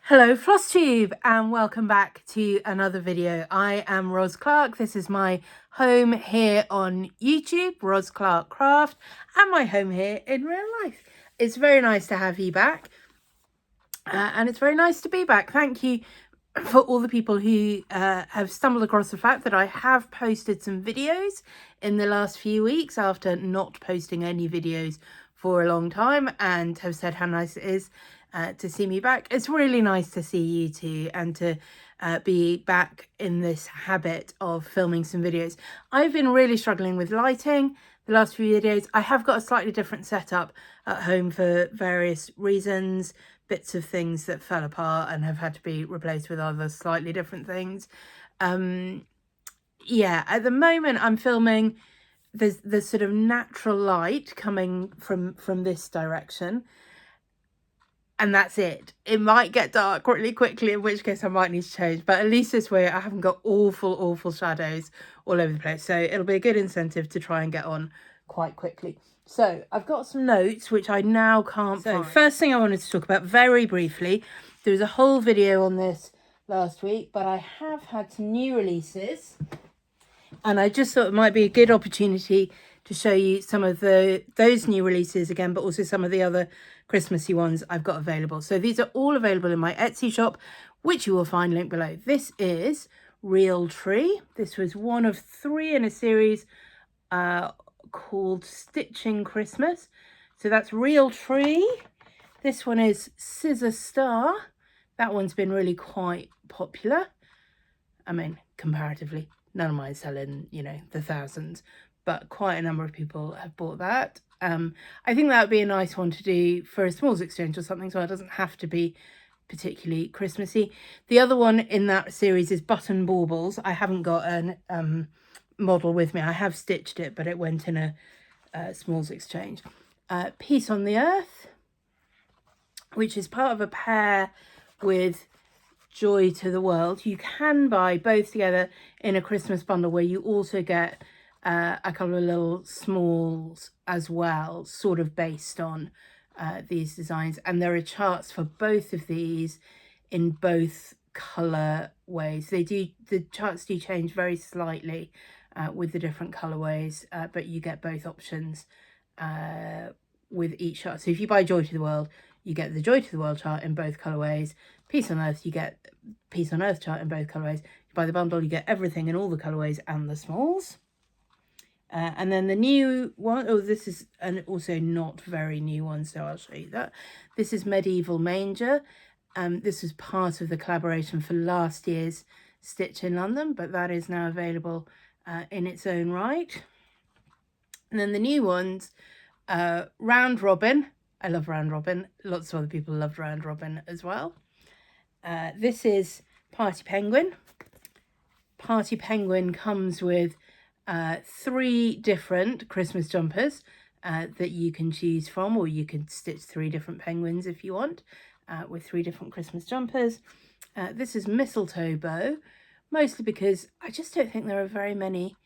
Hello Flosstube and welcome back to another video. I am Ros Clark. This is my home here on YouTube, Ros Clark Craft, and my home here in real life. It's very nice to have you back and it's very nice to be back. Thank you for all the people who have stumbled across the fact that I have posted some videos in the last few weeks after not posting any videos for a long time, and have said how nice it is to see me back. It's really nice to see you too, and to be back in this habit of filming some videos. I've been really struggling with lighting the last few videos. I have got a slightly different setup at home for various reasons, bits of things that fell apart and have had to be replaced with other slightly different things. Yeah, at the moment I'm filming, there's sort of natural light coming from this direction, and that's it. It might get dark really quickly, in which case I might need to change, but at least this way I haven't got awful shadows all over the place, so it'll be a good incentive to try and get on quite quickly. So I've got some notes which I now can't find. First thing I wanted to talk about very briefly, there was a whole video on this last week, but I have had some new releases and I just thought it might be a good opportunity to show you some of those new releases again, but also some of the other Christmassy ones I've got available. So these are all available in my Etsy shop, which you will find linked below. This is Real Tree. This was one of 3 in a series called Stitching Christmas. So that's Real Tree. This one is Scissor Star. That one's been really quite popular. I mean, comparatively. None of mine selling, you know, the thousands, but quite a number of people have bought that. I think that would be a nice one to do for a smalls exchange or something, so it doesn't have to be particularly Christmassy. The other one in that series is Button Baubles. I haven't got an model with me. I have stitched it, but it went in a smalls exchange. Peace on the Earth, which is part of a pair with Joy to the World. You can buy both together in a Christmas bundle where you also get a couple of little smalls as well, sort of based on these designs. And there are charts for both of these in both colour ways. The charts do change very slightly with the different colourways, but you get both options with each chart. So if you buy Joy to the World, you get the Joy to the World chart in both colourways. Peace on Earth, you get Peace on Earth chart in both colourways. You buy the bundle, you get everything in all the colourways and the smalls. And then the new one, oh, this is an also not very new one, so I'll show you that. This is Medieval Manger. This was part of the collaboration for last year's Stitch in London, but that is now available in its own right. And then the new ones, Round Robin. I love Round Robin. Lots of other people loved Round Robin as well. This is Party Penguin. Party Penguin comes with 3 different Christmas jumpers that you can choose from, or you can stitch 3 different penguins if you want, with 3 different Christmas jumpers. This is Mistletoe Bow, mostly because I just don't think there are very many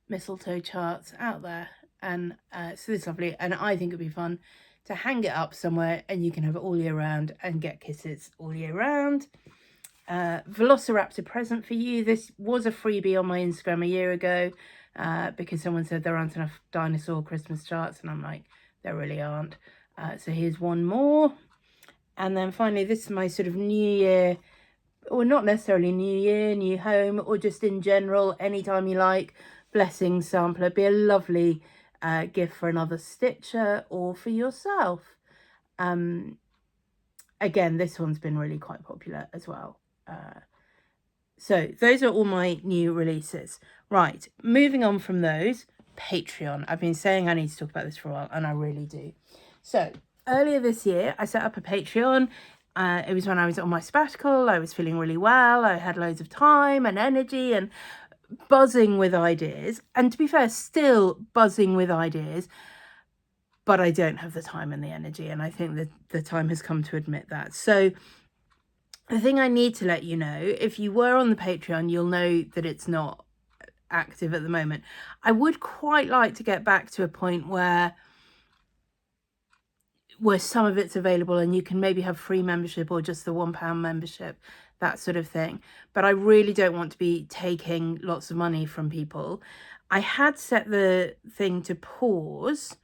mistletoe charts out there, and so this is lovely, and I think it'd be fun to hang it up somewhere and you can have it all year round and get kisses all year round. Velociraptor present for you. This was a freebie on my Instagram a year ago because someone said there aren't enough dinosaur Christmas charts, and I'm like, there really aren't. So here's one more. And then finally, this is my sort of New Year, or not necessarily New Year, new home, or just in general, anytime you like, blessing sampler. Be a lovely gift for another stitcher or for yourself. Again, this one's been really quite popular as well. So those are all my new releases. Right, moving on from those, Patreon. I've been saying I need to talk about this for a while, and I really do. So earlier this year, I set up a Patreon. It was when I was on my sabbatical. I was feeling really well. I had loads of time and energy and buzzing with ideas. And to be fair, still buzzing with ideas. But I don't have the time and the energy. And I think that the time has come to admit that. So the thing I need to let you know, if you were on the Patreon, you'll know that it's not active at the moment. I would quite like to get back to a point where where some of it's available and you can maybe have free membership or just the £1 membership, that sort of thing. But I really don't want to be taking lots of money from people. I had set the thing to pause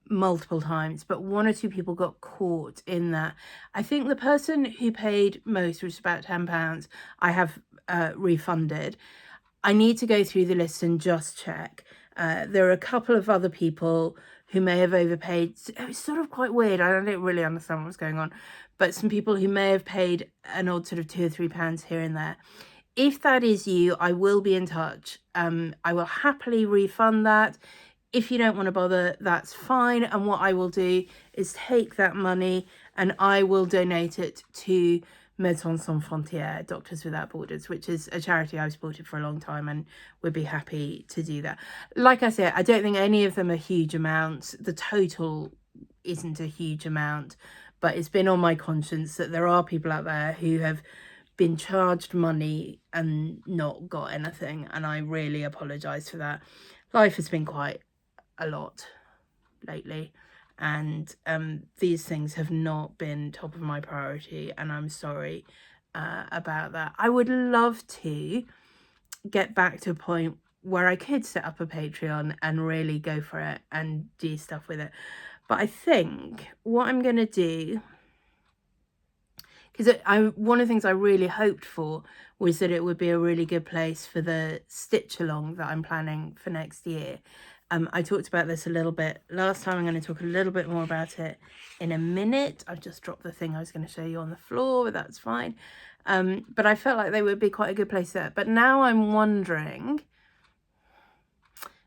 multiple times, but 1 or 2 people got caught in that. I think the person who paid most, which is about £10, I have refunded. I need to go through the list and just check. There are a couple of other people who may have overpaid. It was sort of quite weird. I don't really understand what's going on, but some people who may have paid an odd sort of £2 or £3 here and there. If that is you, I will be in touch. I will happily refund that. If you don't want to bother, that's fine. And what I will do is take that money and I will donate it to Médecins Sans Frontières, Doctors Without Borders, which is a charity I've supported for a long time and would be happy to do that. Like I said, I don't think any of them are huge amounts. The total isn't a huge amount, but it's been on my conscience that there are people out there who have been charged money and not got anything, and I really apologise for that. Life has been quite a lot lately, and these things have not been top of my priority, and I'm sorry about that. I would love to get back to a point where I could set up a Patreon and really go for it and do stuff with it, but I think what I'm going to do, because one of the things I really hoped for was that it would be a really good place for the stitch along that I'm planning for next year. I talked about this a little bit last time. I'm going to talk a little bit more about it in a minute. I've just dropped the thing I was going to show you on the floor, but that's fine. But I felt like they would be quite a good place there. But now I'm wondering,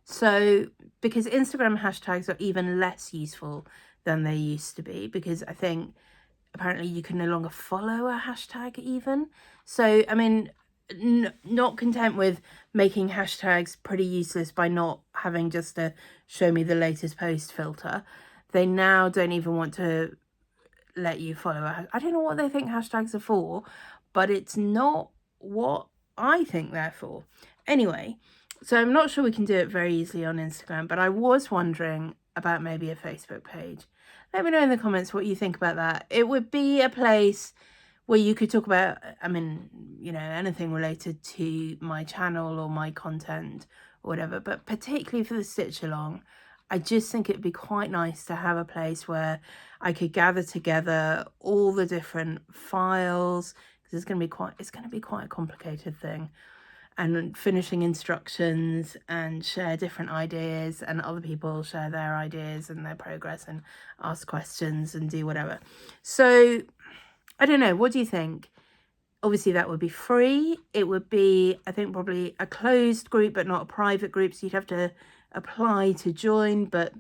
so because Instagram hashtags are even less useful than they used to be, because I think apparently you can no longer follow a hashtag even. So, I mean, not content with making hashtags pretty useless by not having just a show me the latest post filter, they now don't even want to let you follow I don't know what they think hashtags are for, but it's not what I think they're for. Anyway, so I'm not sure we can do it very easily on Instagram, but I was wondering about maybe a Facebook page. Let me know in the comments what you think about that. It would be a place where you could talk about, I mean, you know, anything related to my channel or my content or whatever, but particularly for the stitch along, I just think it'd be quite nice to have a place where I could gather together all the different files, because it's going to be quite a complicated thing, and finishing instructions and share different ideas, and other people share their ideas and their progress and ask questions and do whatever. So I don't know, what do you think? Obviously that would be free. It would be, I think, probably a closed group but not a private group, so you'd have to apply to join, but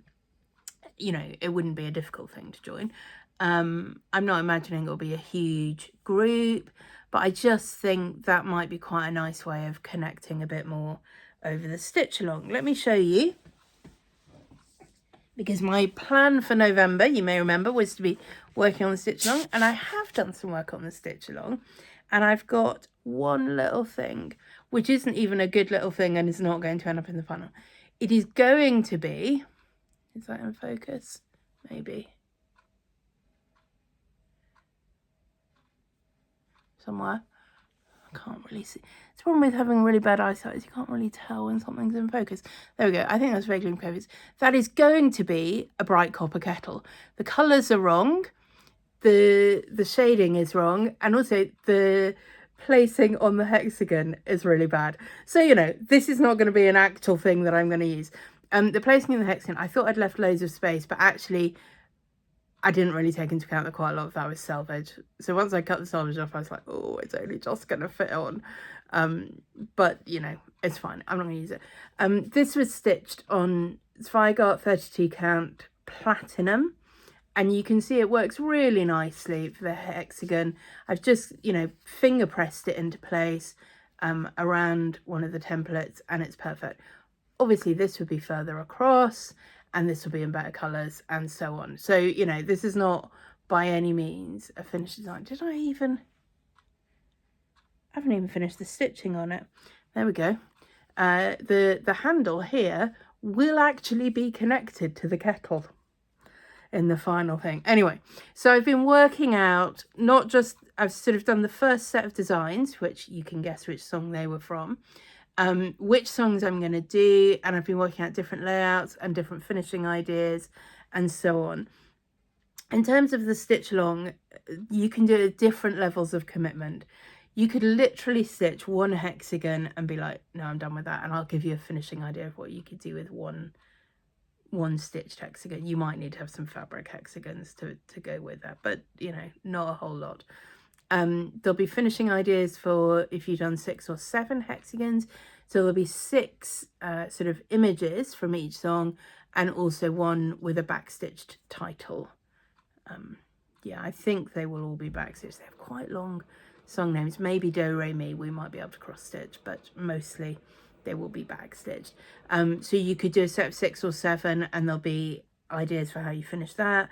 you know, it wouldn't be a difficult thing to join. I'm not imagining it'll be a huge group, but I just think that might be quite a nice way of connecting a bit more over the stitch along. Let me show you, because my plan for November, you may remember, was to be working on the stitch along, and I have done some work on the stitch along, and I've got one little thing, which isn't even a good little thing and is not going to end up in the funnel. It is going to be, is that in focus? Maybe. Somewhere. I can't really see. It's the problem with having really bad eyesight is you can't really tell when something's in focus. There we go. I think that's vaguely in focus. That is going to be a bright copper kettle. The colours are wrong. The shading is wrong. And also the placing on the hexagon is really bad. So, you know, this is not going to be an actual thing that I'm going to use. The placing in the hexagon, I thought I'd left loads of space, but actually I didn't really take into account that quite a lot of that was selvage. So once I cut the selvage off, I was like, oh, it's only just going to fit on. But, you know, it's fine. I'm not going to use it. This was stitched on Zweigart 32 count platinum. And you can see it works really nicely for the hexagon. I've just, you know, finger pressed it into place around one of the templates, and it's perfect. Obviously, this would be further across, and this will be in better colours, and so on. So, you know, this is not by any means a finished design. I haven't even finished the stitching on it. There we go. The handle here will actually be connected to the kettle. in the final thing. Anyway, so I've been working out, not just, I've sort of done the first set of designs, which you can guess which song they were from, which songs I'm going to do, and I've been working out different layouts and different finishing ideas and so on. In terms of the stitch along, you can do it at different levels of commitment. You could literally stitch one hexagon and be like, no, I'm done with that, and I'll give you a finishing idea of what you could do with one stitched hexagon. You might need to have some fabric hexagons to go with that, but you know, not a whole lot. There'll be finishing ideas for if you've done 6 or 7 hexagons, so there'll be 6 sort of images from each song, and also one with a backstitched title. Yeah, I think they will all be backstitched. They have quite long song names. Maybe Do Re Mi we might be able to cross stitch, but mostly they will be backstitched. So you could do a set of 6 or 7, and there'll be ideas for how you finish that.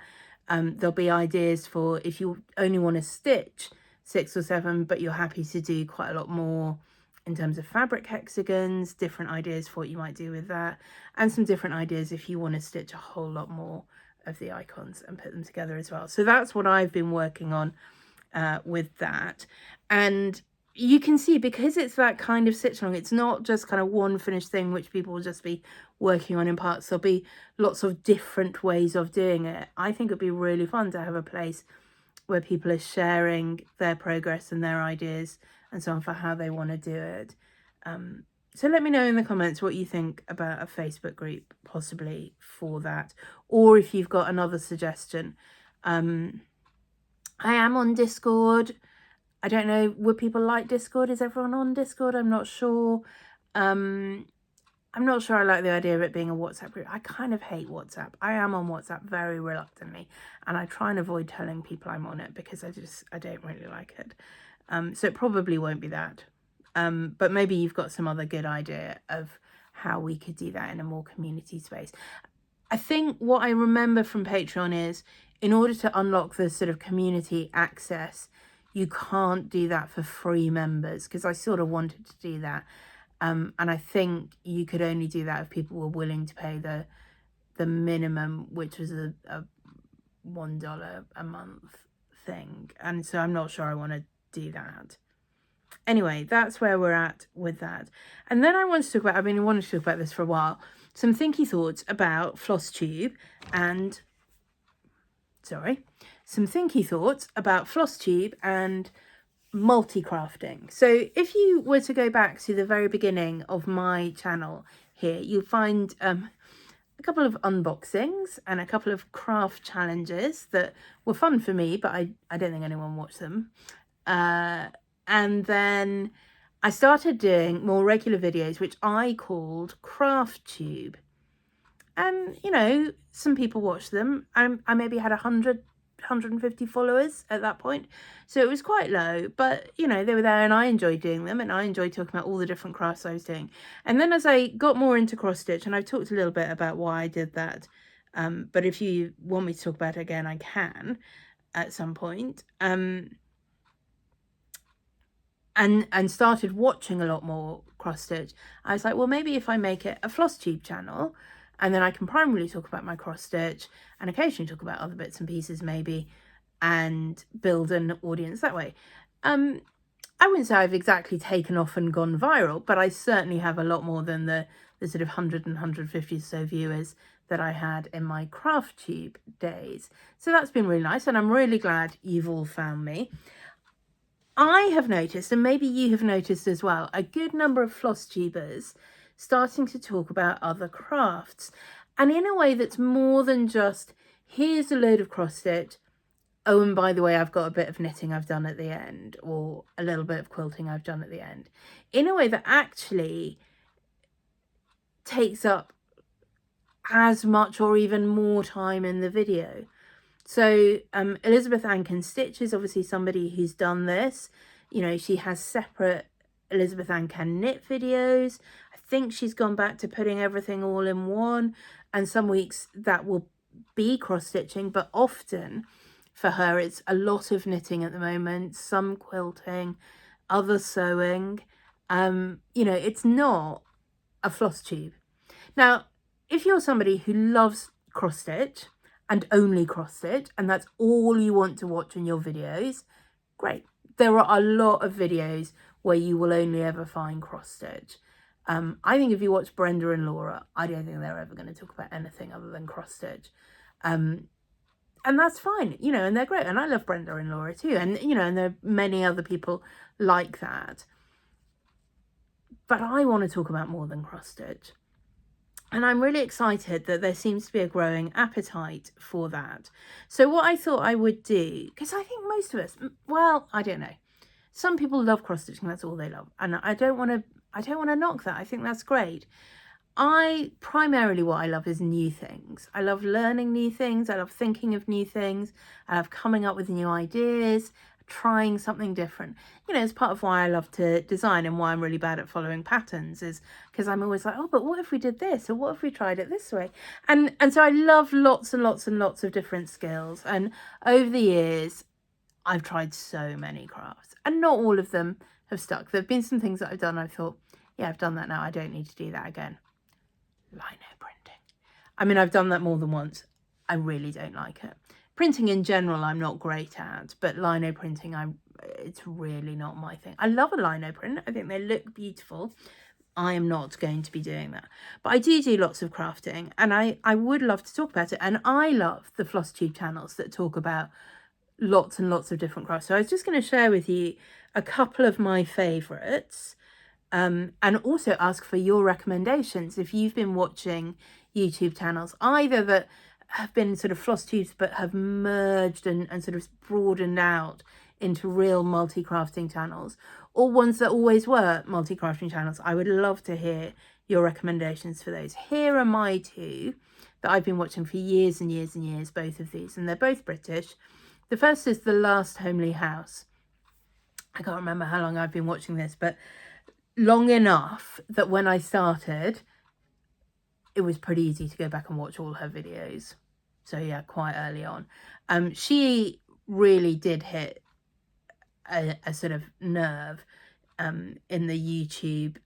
There'll be ideas for if you only want to stitch 6 or 7, but you're happy to do quite a lot more in terms of fabric hexagons, different ideas for what you might do with that, and some different ideas if you want to stitch a whole lot more of the icons and put them together as well. So that's what I've been working on with that. And you can see, because it's that kind of stitch along, it's not just kind of one finished thing which people will just be working on in parts. There'll be lots of different ways of doing it. I think it'd be really fun to have a place where people are sharing their progress and their ideas and so on for how they want to do it. So let me know in the comments what you think about a Facebook group possibly for that, or if you've got another suggestion. I am on Discord. I don't know, would people like Discord? Is everyone on Discord? I'm not sure. I'm not sure I like the idea of it being a WhatsApp group. I kind of hate WhatsApp. I am on WhatsApp very reluctantly, and I try and avoid telling people I'm on it because I don't really like it. So it probably won't be that. But maybe you've got some other good idea of how we could do that in a more community space. I think what I remember from Patreon is, in order to unlock the sort of community access, you can't do that for free members, because I sort of wanted to do that. And I think you could only do that if people were willing to pay the minimum, which was a $1 a month thing. And so I'm not sure I want to do that. Anyway, that's where we're at with that. And then I wanted to talk about, I've been wanting to talk about this for a while, some thinky thoughts about Flosstube and, multi-crafting. So if you were to go back to the very beginning of my channel here, you'll find a couple of unboxings and a couple of craft challenges that were fun for me, but I don't think anyone watched them. And then I started doing more regular videos, which I called Flosstube. And, you know, some people watched them. I maybe had 150 followers at that point. So it was quite low, but, you know, they were there and I enjoyed doing them, and I enjoyed talking about all the different crafts I was doing. And then as I got more into cross stitch, and I've talked a little bit about why I did that, but if you want me to talk about it again, I can at some point. And started watching a lot more cross stitch, I was like, well, maybe if I make it a Flosstube channel, and then I can primarily talk about my cross stitch and occasionally talk about other bits and pieces maybe, and build an audience that way. I wouldn't say I've exactly taken off and gone viral, but I certainly have a lot more than the sort of 100 and 150 or so viewers that I had in my CraftTube days. So that's been really nice, and I'm really glad you've all found me. I have noticed, and maybe you have noticed as well, a good number of Flosstubers starting to talk about other crafts, and in a way that's more than just, here's a load of cross stitch, oh, and by the way, I've got a bit of knitting I've done at the end, or a little bit of quilting I've done at the end, in a way that actually takes up as much or even more time in the video. So Elizabeth Ann Can Stitch is obviously somebody who's done this. You know, she has separate Elizabeth Ann Can Knit videos. I think she's gone back to putting everything all in one. And some weeks that will be cross stitching, but often for her it's a lot of knitting at the moment, some quilting, other sewing. You know, it's not a Flosstube. Now, if you're somebody who loves cross stitch and only cross stitch, and that's all you want to watch in your videos, great. There are a lot of videos where you will only ever find cross stitch. I think if you watch Brenda and Laura, I don't think they're ever going to talk about anything other than cross stitch. And that's fine, you know, and they're great. And I love Brenda and Laura too. And, you know, and there are many other people like that. But I want to talk about more than cross stitch. And I'm really excited that there seems to be a growing appetite for that. So what I thought I would do, because I think most of us, well, I don't know. Some people love cross stitching, that's all they love. And I don't want to knock that. I think that's great. Primarily what I love is new things. I love learning new things. I love thinking of new things. I love coming up with new ideas, trying something different. You know, it's part of why I love to design and why I'm really bad at following patterns, is because I'm always like, oh, but what if we did this? Or what if we tried it this way? And so I love lots and lots and lots of different skills. And over the years, I've tried so many crafts and not all of them have stuck. There have been some things that I've done. I thought, yeah, I've done that now. I don't need to do that again. Lino printing. I mean, I've done that more than once. I really don't like it. Printing in general, I'm not great at, but lino printing, it's really not my thing. I love a lino print. I think they look beautiful. I am not going to be doing that. But I do lots of crafting, and I would love to talk about it. And I love the Flosstube channels that talk about lots and lots of different crafts. So I was just going to share with you a couple of my favourites. And also ask for your recommendations if you've been watching YouTube channels, either that have been sort of floss tubes but have merged and sort of broadened out into real multi-crafting channels, or ones that always were multi-crafting channels. I would love to hear your recommendations for those. Here are my two that I've been watching for years and years and years, both of these, and they're both British. The first is The Last Homely House. I can't remember how long I've been watching this, but long enough that when I started, it was pretty easy to go back and watch all her videos. So yeah, quite early on. She really did hit a sort of nerve in the YouTube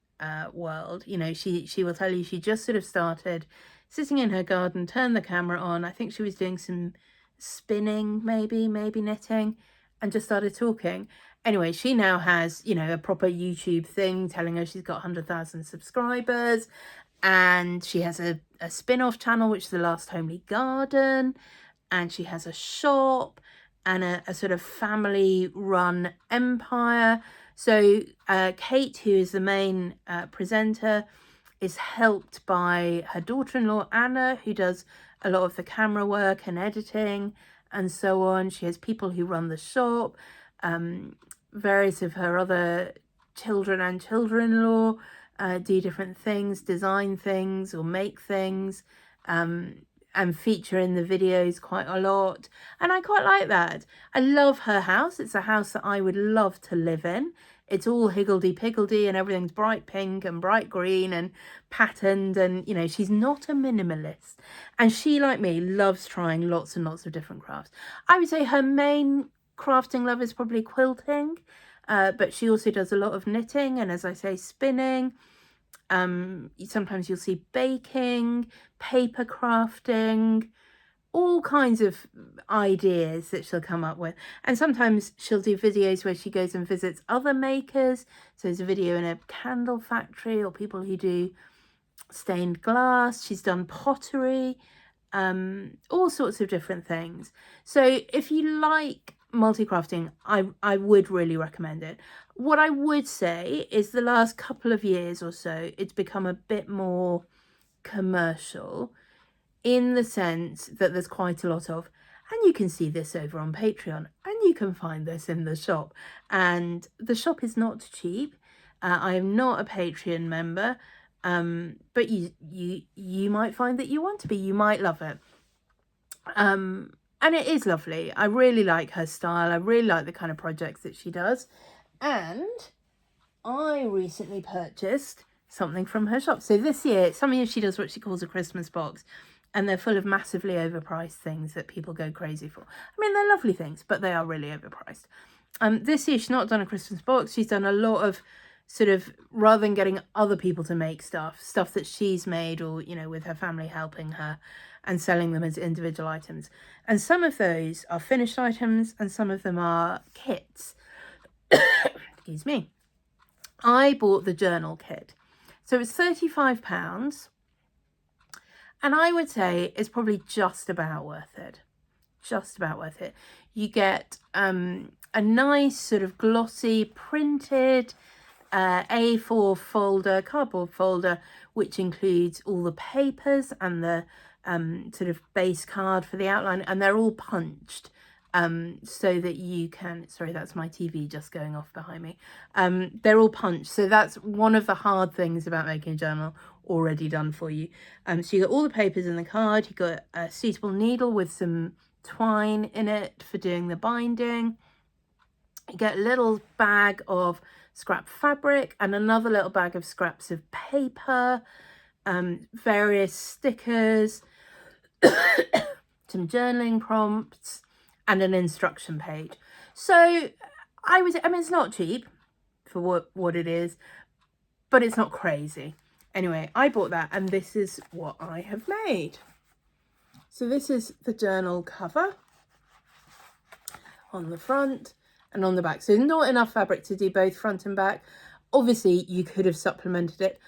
world. You know, she will tell you she just sort of started sitting in her garden, turned the camera on. I think she was doing some spinning, maybe knitting, and just started talking. Anyway, she now has, you know, a proper YouTube thing telling her she's got 100,000 subscribers, and she has a spin-off channel, which is The Last Homely Garden, and she has a shop and a sort of family-run empire. So Kate, who is the main presenter, is helped by her daughter-in-law, Anna, who does a lot of the camera work and editing and so on. She has people who run the shop. Various of her other children and children-in-law do different things, design things or make things, and feature in the videos quite a lot. And I quite like that. I love her house. It's a house that I would love to live in. It's all higgledy-piggledy and everything's bright pink and bright green and patterned, and, you know, she's not a minimalist. And she, like me, loves trying lots and lots of different crafts. I would say her main crafting love is probably quilting, but she also does a lot of knitting and, as I say, spinning. Sometimes you'll see baking, paper crafting, all kinds of ideas that she'll come up with. And sometimes she'll do videos where she goes and visits other makers. So there's a video in a candle factory, or people who do stained glass. She's done pottery, all sorts of different things. So if you like multi-crafting, I would really recommend it. What I would say is the last couple of years or so, it's become a bit more commercial, in the sense that there's quite a lot of, and you can see this over on Patreon, and you can find this in the shop, and the shop is not cheap. I am not a Patreon member, but you might find that you want to be. You might love it. And it is lovely. I really like her style. I really like the kind of projects that she does. And I recently purchased something from her shop. So this year, some years she does what she calls a Christmas box, and they're full of massively overpriced things that people go crazy for. I mean, they're lovely things, but they are really overpriced. This year she's not done a Christmas box. She's done a lot of sort of, rather than getting other people to make stuff that she's made, or, you know, with her family helping her, and selling them as individual items. And some of those are finished items and some of them are kits. Excuse me. I bought the journal kit. So it's £35. And I would say it's probably just about worth it. Just about worth it. You get a nice sort of glossy printed A4 folder, cardboard folder, which includes all the papers and the sort of base card for the outline, and they're all punched so that you can, sorry, that's my TV just going off behind me. They're all punched, so that's one of the hard things about making a journal, already done for you. So you got all the papers in the card, you got a suitable needle with some twine in it for doing the binding. You get a little bag of scrap fabric and another little bag of scraps of paper, various stickers, some journaling prompts, and an instruction page. So I mean, it's not cheap for what it is, but it's not crazy. Anyway, I bought that, and this is what I have made. So this is the journal cover on the front and on the back. So not enough fabric to do both front and back. Obviously, you could have supplemented it.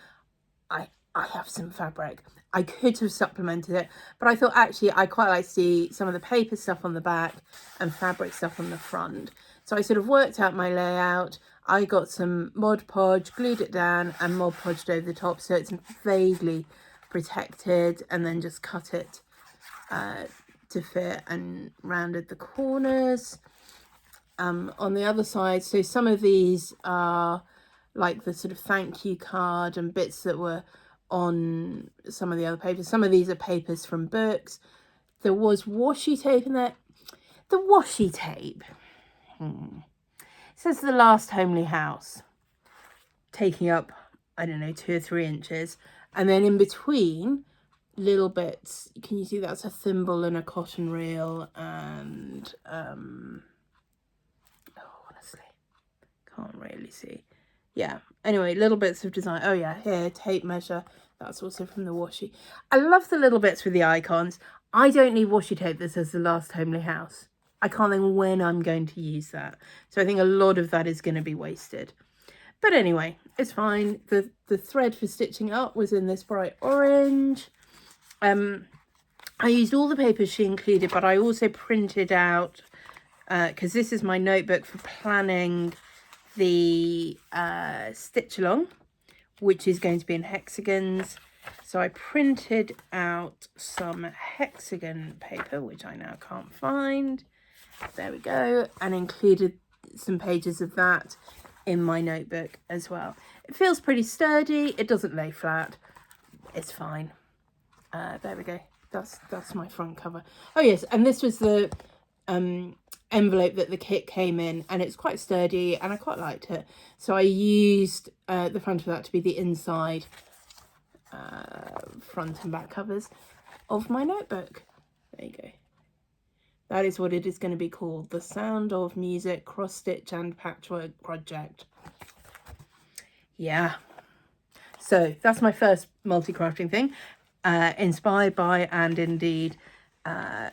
I have some fabric. I could have supplemented it, but I thought actually I quite like to see some of the paper stuff on the back and fabric stuff on the front. So I sort of worked out my layout. I got some Mod Podge, glued it down and Mod Podged over the top so it's vaguely protected, and then just cut it to fit and rounded the corners. On the other side, so some of these are like the sort of thank you card and bits that were on some of the other papers. Some of these are papers from books. There was washi tape in there. The washi tape it says The Last Homely House, taking up, I don't know, 2 or 3 inches, and then in between little bits, can you see that's a thimble and a cotton reel, and honestly can't really see. Yeah, anyway, little bits of design. Oh yeah, here, tape measure, that's also from the washi. I love the little bits with the icons. I don't need washi tape that says The Last Homely House. I can't think when I'm going to use that, so I think a lot of that is going to be wasted. But anyway, it's fine. The thread for stitching up was in this bright orange. I used all the papers she included, but I also printed out, because this is my notebook for planning the stitch along, which is going to be in hexagons. So I printed out some hexagon paper, which I now can't find. There we go. And included some pages of that in my notebook as well. It feels pretty sturdy. It doesn't lay flat. It's fine. There we go. That's my front cover. Oh yes, and this was the envelope that the kit came in, and it's quite sturdy and I quite liked it. So I used the front of that to be the inside front and back covers of my notebook. There you go. That is what it is going to be called, The Sound of Music Cross Stitch and Patchwork Project. Yeah. So that's my first multi-crafting thing, inspired by and indeed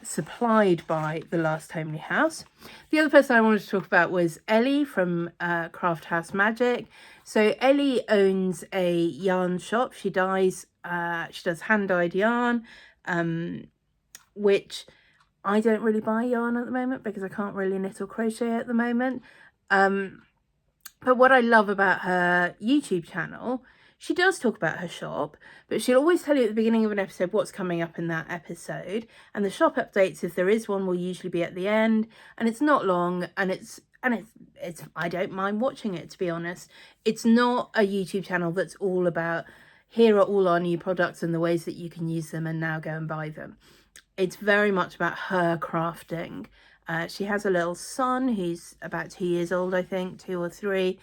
supplied by The Last Homely House. The other person I wanted to talk about was Ellie from Craft House Magic. So Ellie owns a yarn shop. She does hand-dyed yarn, which I don't really buy yarn at the moment because I can't really knit or crochet at the moment. But what I love about her YouTube channel, she does talk about her shop, but she'll always tell you at the beginning of an episode what's coming up in that episode. And the shop updates, if there is one, will usually be at the end. And it's not long, and it's I don't mind watching it, to be honest. It's not a YouTube channel that's all about, here are all our new products and the ways that you can use them and now go and buy them. It's very much about her crafting. She has a little son who's about 2 years old, I think, 2 or 3.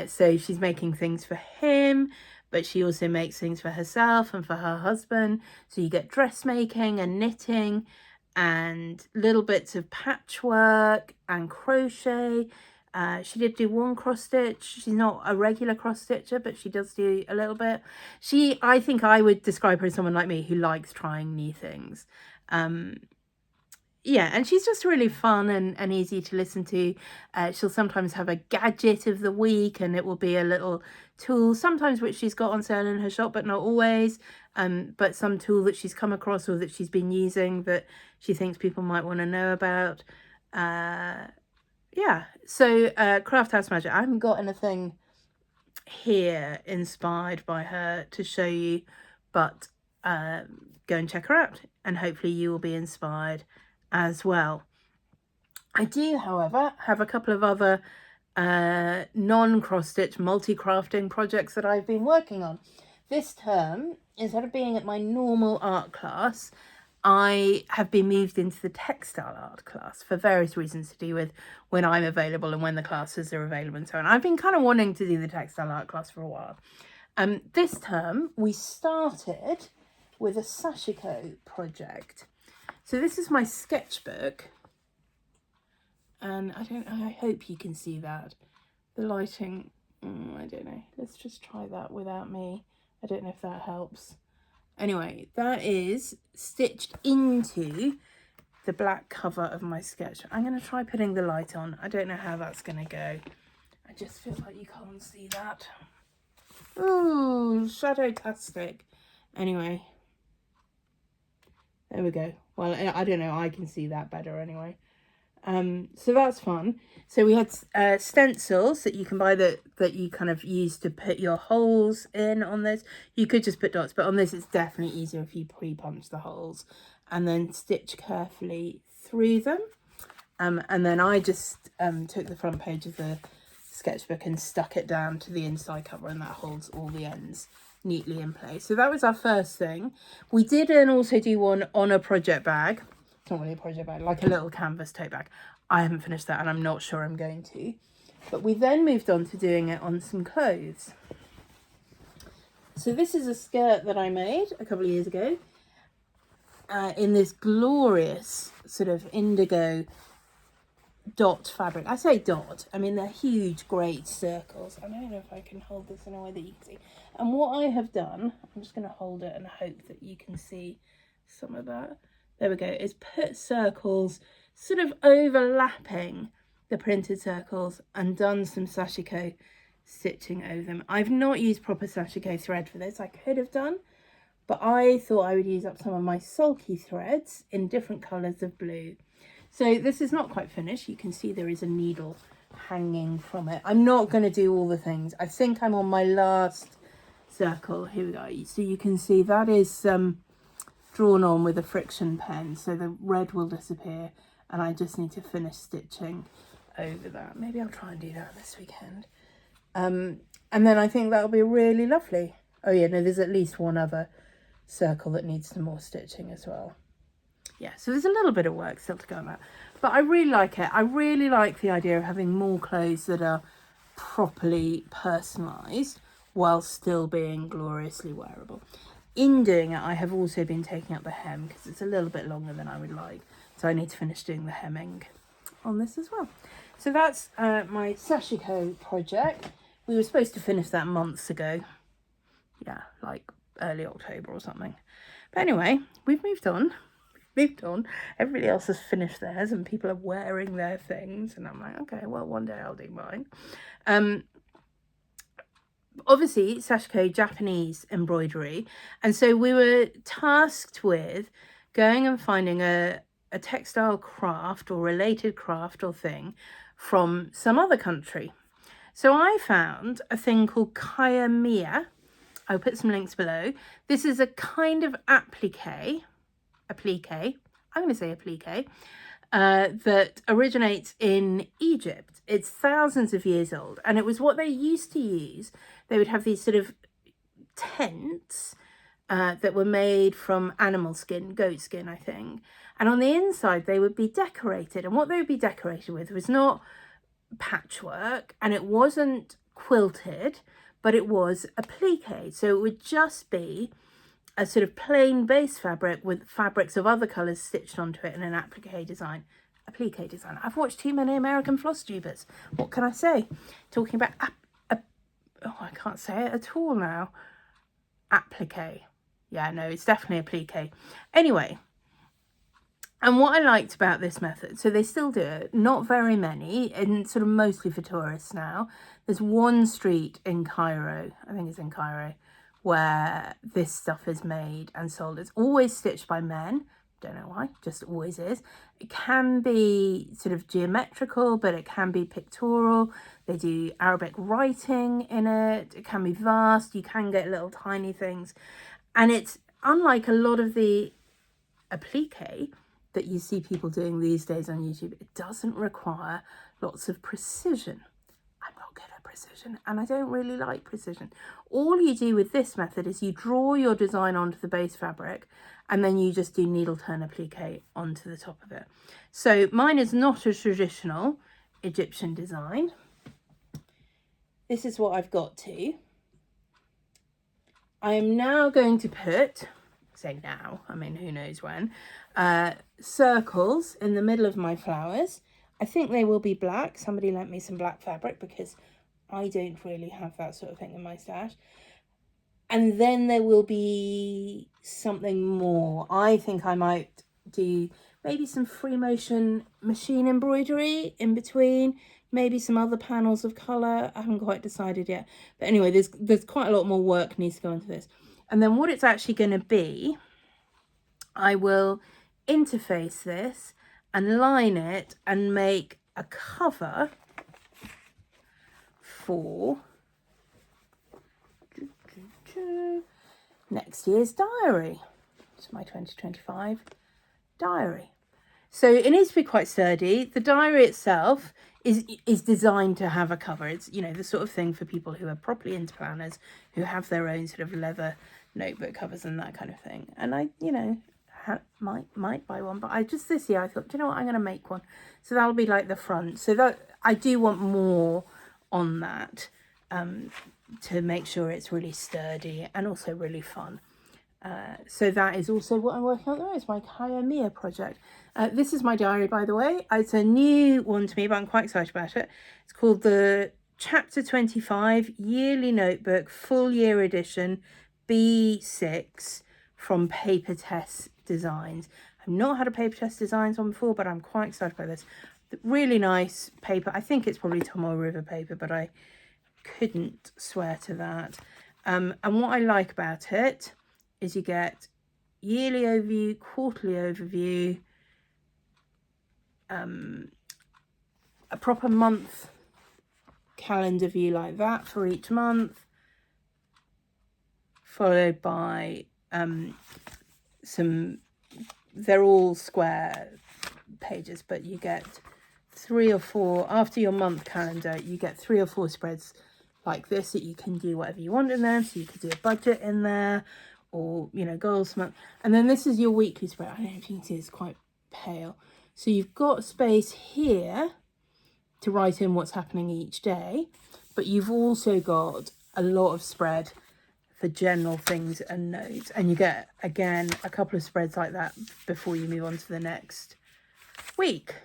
So she's making things for him, but she also makes things for herself and for her husband. So you get dressmaking and knitting and little bits of patchwork and crochet. She did do one cross stitch. She's not a regular cross stitcher, but she does do a little bit. I think I would describe her as someone like me who likes trying new things. Yeah, and she's just really fun and easy to listen to. She'll sometimes have a gadget of the week, and it will be a little tool, sometimes which she's got on sale in her shop, but not always. But some tool that she's come across or that she's been using that she thinks people might want to know about. Yeah, so Craft House Magic. I haven't got anything here inspired by her to show you, but go and check her out, and hopefully you will be inspired as well. I do, however, have a couple of other non-cross-stitch multi-crafting projects that I've been working on. This term, instead of being at my normal art class, I have been moved into the textile art class for various reasons to do with when I'm available and when the classes are available and so on. I've been kind of wanting to do the textile art class for a while. This term, we started with a sashiko project. So this is my sketchbook, and I hope you can see that. The lighting, I don't know. Let's just try that without me. I don't know if that helps. Anyway, that is stitched into the black cover of my sketch. I'm going to try putting the light on. I don't know how that's going to go. I just feel like you can't see that. Ooh, shadow-tastic. Anyway. There we go. Well, I don't know. I can see that better anyway. So that's fun. So we had stencils that you can buy that you kind of use to put your holes in on this. You could just put dots, but on this it's definitely easier if you pre-punch the holes and then stitch carefully through them. And then I just took the front page of the sketchbook and stuck it down to the inside cover, and that holds all the ends neatly in place. So that was our first thing. We did then also do one on a project bag. It's not really a project bag, like a little canvas tote bag. I haven't finished that, and I'm not sure I'm going to. But we then moved on to doing it on some clothes. So this is a skirt that I made a couple of years ago in this glorious sort of indigo dot fabric. I say dot, I mean they're huge great circles. I don't know if I can hold this in a way that you can see. And what I have done, I'm just going to hold it and hope that you can see some of that. There we go. Is put circles sort of overlapping the printed circles and done some sashiko stitching over them. I've not used proper sashiko thread for this. I could have done, but I thought I would use up some of my sulky threads in different colours of blue. So this is not quite finished. You can see there is a needle hanging from it. I'm not going to do all the things. I think I'm on my last circle. Here we go. So you can see that is drawn on with a friction pen. So the red will disappear, and I just need to finish stitching over that. Maybe I'll try and do that this weekend. And then I think that'll be really lovely. Oh yeah, no, there's at least one other circle that needs some more stitching as well. Yeah, so there's a little bit of work still to go on that, but I really like it. I really like the idea of having more clothes that are properly personalised while still being gloriously wearable. In doing it, I have also been taking up the hem because it's a little bit longer than I would like, so I need to finish doing the hemming on this as well. So that's my sashiko project. We were supposed to finish that months ago. Yeah, like early October or something. But anyway, we've moved on. Everybody else has finished theirs and people are wearing their things, and I'm like, okay, well, one day I'll do mine. Obviously sashiko, Japanese embroidery, and so we were tasked with going and finding a textile craft or related craft or thing from some other country. So I found a thing called kayamiya. I'll put some links below. This is a kind of applique, I'm going to say applique, that originates in Egypt. It's thousands of years old, and it was what they used to use. They would have these sort of tents that were made from animal skin, goat skin, I think. And on the inside, they would be decorated. And what they would be decorated with was not patchwork, and it wasn't quilted, but it was applique. So it would just be a sort of plain base fabric with fabrics of other colours stitched onto it in an applique design. applique design. I've watched too many American Flosstubers. What can I say? Talking about, oh, I can't say it at all now. Applique. Yeah, no, it's definitely applique. Anyway, and what I liked about this method, so they still do it, not very many, and sort of mostly for tourists now. There's one street in Cairo, I think it's in Cairo, where this stuff is made and sold. It's always stitched by men. Don't know why, just always is. It can be sort of geometrical, but it can be pictorial. They do Arabic writing in it. It can be vast. You can get little tiny things. And it's unlike a lot of the applique that you see people doing these days on YouTube. It doesn't require lots of precision. I'm not good at precision, and I don't really like precision. All you do with this method is you draw your design onto the base fabric, and then you just do needle turn applique onto the top of it. So mine is not a traditional Egyptian design. This is what I've got to. I am now going to put, say now, I mean who knows when, circles in the middle of my flowers. I think they will be black. Somebody lent me some black fabric because I don't really have that sort of thing in my stash. And then there will be something more. I think I might do maybe some free motion machine embroidery in between, maybe some other panels of colour. I haven't quite decided yet. But anyway, there's quite a lot more work needs to go into this. And then what it's actually going to be, I will interface this and line it and make a cover for next year's diary. It's my 2025 diary. So it needs to be quite sturdy. The diary itself is designed to have a cover. It's, you know, the sort of thing for people who are properly into planners, who have their own sort of leather notebook covers and that kind of thing. And I, you know, might buy one, but I just this year I thought, do you know what, I'm going to make one. So that'll be like the front. So that I do want more on that to make sure it's really sturdy and also really fun. So that is also what I'm working on. There is my Kayamiya project. This is my diary, by the way. It's a new one to me, but I'm quite excited about it. It's called the Chapter 25 Yearly Notebook Full Year Edition B6 from Paper Test Designs. I've not had a Paper Test Designs one before, but I'm quite excited by this. Really nice paper. I think it's probably Tomoe River paper, but I couldn't swear to that. And what I like about it is you get yearly overview, quarterly overview, a proper month calendar view like that for each month, followed by some, they're all square pages, but you get 3 or 4, after your month calendar, you get 3 or 4 spreads like this that you can do whatever you want in there. So you could do a budget in there, or, you know, goals month. And then this is your weekly spread. I don't know if you can see, it's quite pale. So you've got space here to write in what's happening each day, but you've also got a lot of spread for general things and notes. And you get, again, a couple of spreads like that before you move on to the next week.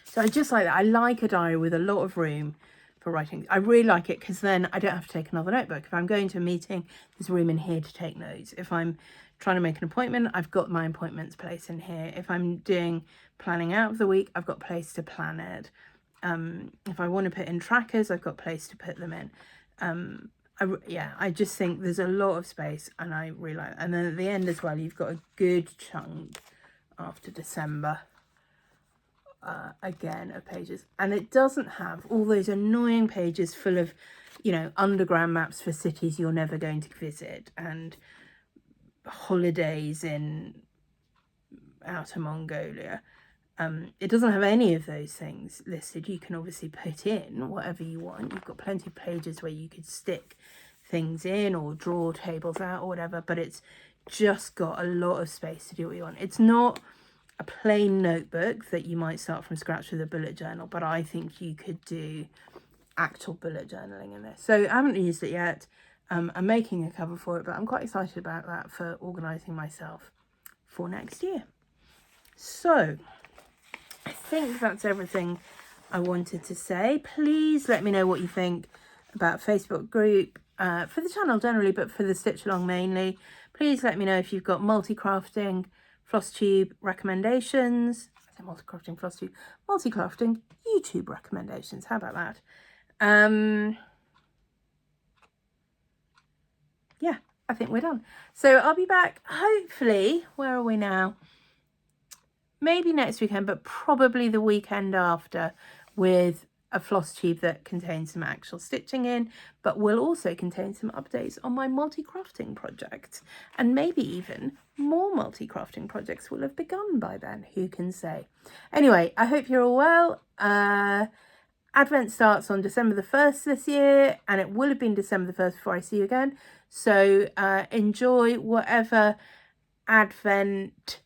So I just like that. I like a diary with a lot of room for writing. I really like it because then I don't have to take another notebook. If I'm going to a meeting, there's room in here to take notes. If I'm trying to make an appointment, I've got my appointments place in here. If I'm doing planning out of the week, I've got place to plan it. If I want to put in trackers, I've got place to put them in. I just think there's a lot of space, and I really like it. And then at the end as well, you've got a good chunk after December again of pages, and it doesn't have all those annoying pages full of, you know, underground maps for cities you're never going to visit and holidays in outer Mongolia. It doesn't have any of those things listed. You can obviously put in whatever you want. You've got plenty of pages where you could stick things in or draw tables out or whatever, but it's just got a lot of space to do what you want. It's not a plain notebook that you might start from scratch with a bullet journal, but I think you could do actual bullet journaling in this. So I haven't used it yet. I'm making a cover for it, but I'm quite excited about that for organising myself for next year. So I think that's everything I wanted to say. Please let me know what you think about Facebook group, for the channel generally, but for the stitch along mainly. Please let me know if you've got multi-crafting Flosstube recommendations. I say multi-crafting Flosstube, multi-crafting YouTube recommendations. How about that? Yeah, I think we're done. So I'll be back hopefully, where are we now? Maybe next weekend, but probably the weekend after, with a Flosstube that contains some actual stitching in, but will also contain some updates on my multi-crafting project. And maybe even more multi-crafting projects will have begun by then, who can say. Anyway, I hope you're all well. Advent starts on December the 1st this year, and it will have been December the 1st before I see you again. So enjoy whatever Advent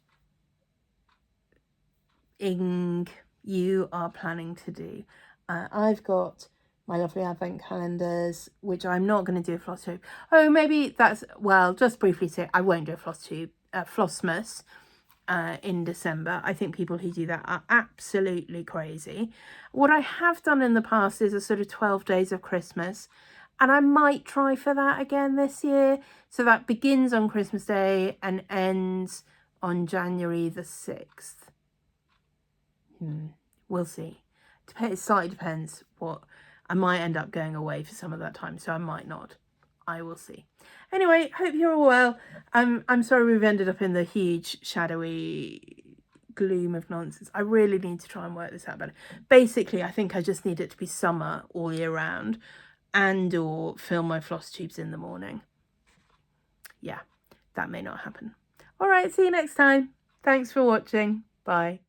you are planning to do. I've got my lovely Advent calendars, which I'm not going to do a Flosstube. Oh, maybe that's, well, just briefly say I won't do a Flosstube, Flossmas in December. I think people who do that are absolutely crazy. What I have done in the past is a sort of 12 days of Christmas, and I might try for that again this year. So that begins on Christmas Day and ends on January the 6th. We'll see. It slightly depends what. I might end up going away for some of that time, so I might not. I will see. Anyway, hope you're all well. I'm sorry we've ended up in the huge shadowy gloom of nonsense. I really need to try and work this out better. Basically, I think I just need it to be summer all year round, and or fill my floss tubes in the morning. Yeah, that may not happen. All right, see you next time. Thanks for watching. Bye.